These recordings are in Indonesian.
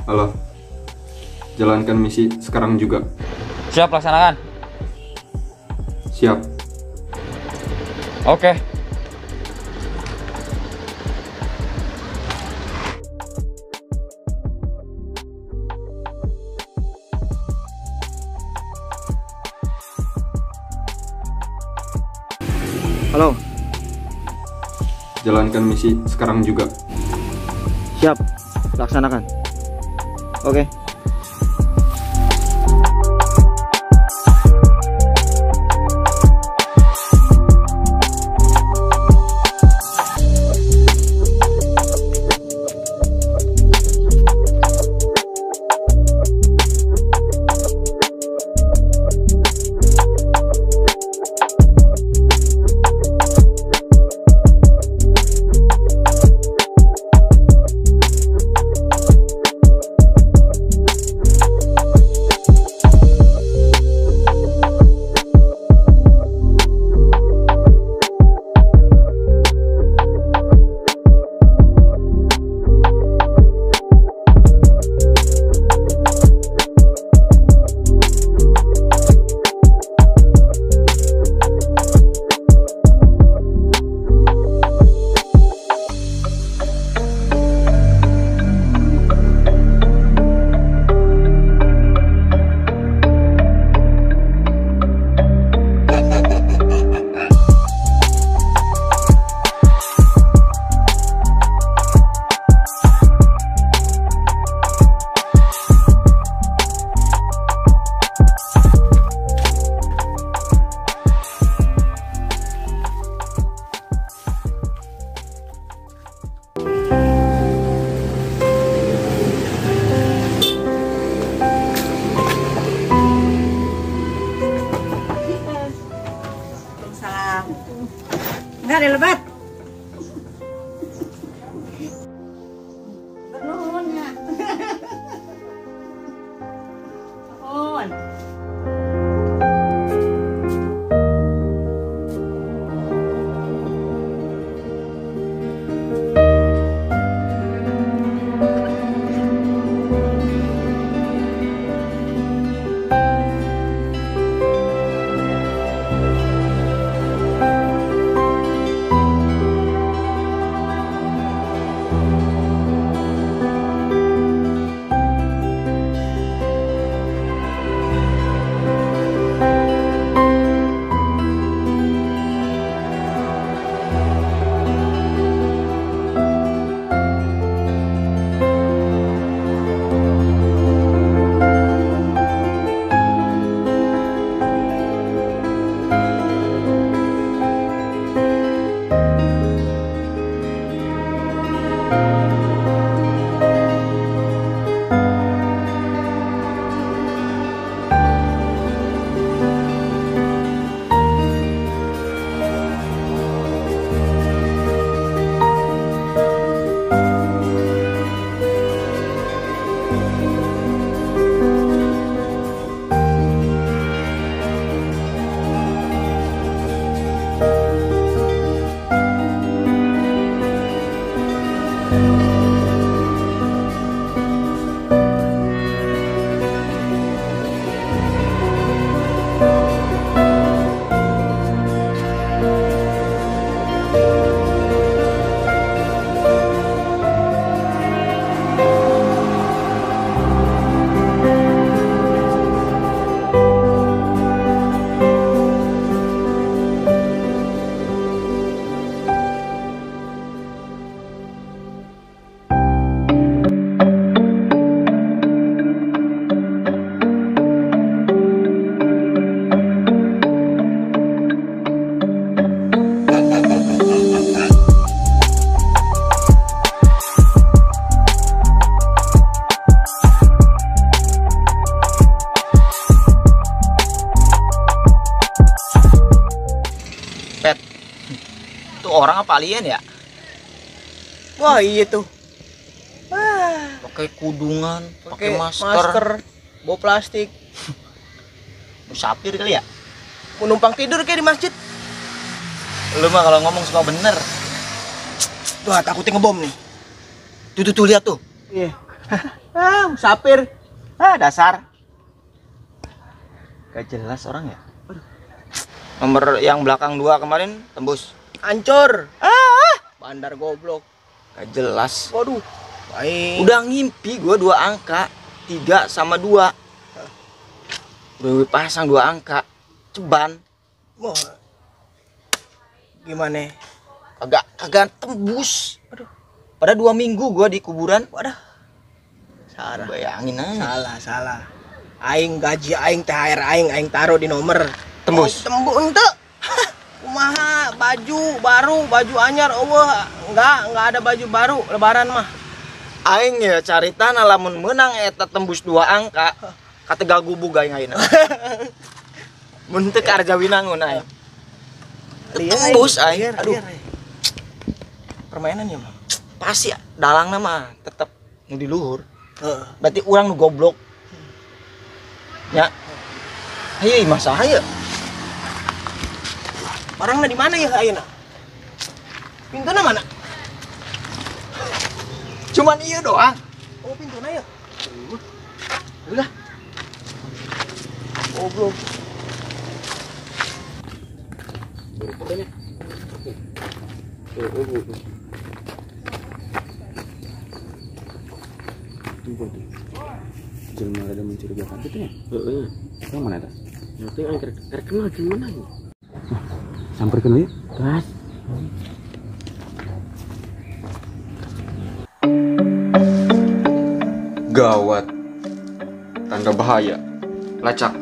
Halo. Jalankan misi sekarang juga. Siap, laksanakan. Siap. Oke. Halo. Jalankan misi sekarang juga. Siap. Laksanakan. Oke. Enggak ada lebat. Itu orang apa alien ya? Wah, iya tuh. Pakai kudungan, pakai Pakai masker, bawa plastik. Musafir kali ya? Mau numpang tidur kayak di masjid. Lu mah kalau ngomong suka bener. Wah, takutnya ngebom nih. Tuh lihat tuh. Iya. Musafir. Dasar. Gak jelas orang ya. Nomor yang belakang 2 kemarin tembus. Hancur. Bandar goblok. Gak jelas. Waduh. Baik. Udah ngimpi gua 2 angka, 3 sama 2. Udah pasang 2 angka. Ceban. Wah. Gimana? Kagak tembus. Aduh. Pada 2 minggu gua di kuburan. Wadah. Salah. Bayangin aja. Salah. Aing gaji aing THR aing taruh di nomor. Tembus. Tembus ente. Kumaha baju baru, baju anyar eueuh. Enggak ada baju baru lebaran mah. Aing ya carita lamun menang eta tembus 2 angka. Katega gubug aing ayeuna. Mun teu karja winangun aing. Tembus aing. Aduh. Permainan ya, Bang. Pasti dalangna mah tetep nu di luhur. Heeh. Berarti urang nu goblok. Ya. Hayu masalah ya. Barangna di mana ya ayeuna? Pintuna mana? Cuman iya doang. Oh, pintuna ya. Udah. Goblok. Jelma ada mencurigakan gitu ya? Yang mana tas? Nanti yang kenal gimana ya? Samperkan yuk, gas. Gawat. Tanda bahaya. Lacak.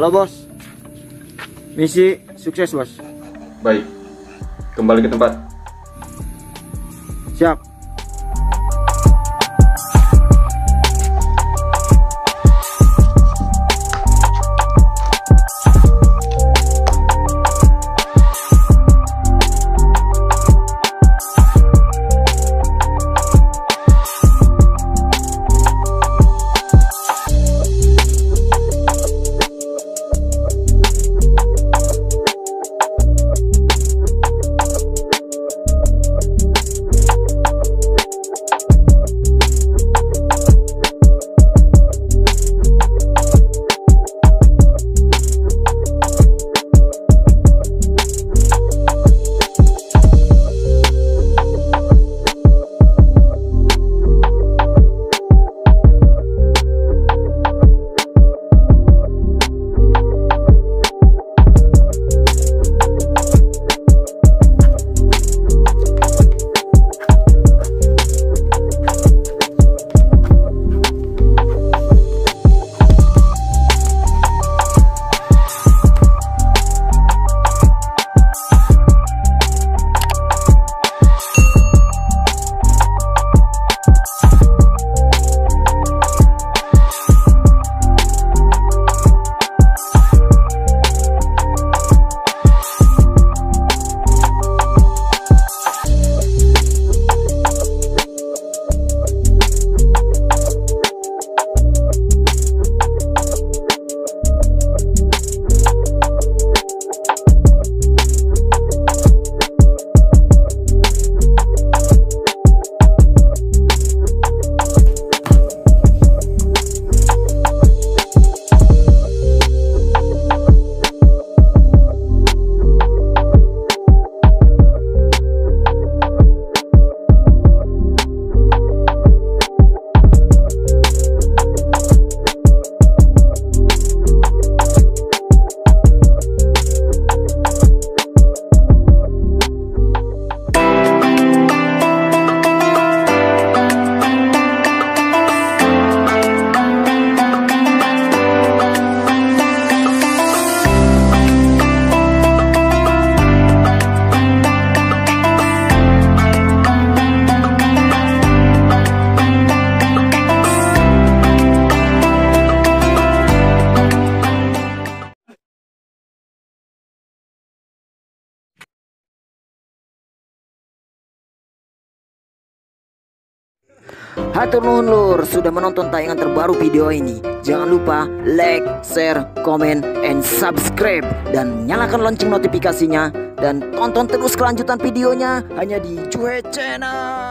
Halo bos. Misi sukses bos. Baik. Kembali ke tempat. Siap. Hatur nuhun lur sudah menonton tayangan terbaru video ini. Jangan lupa like, share, komen, and subscribe. Dan nyalakan lonceng notifikasinya. Dan tonton terus kelanjutan videonya hanya di Cuek Channel.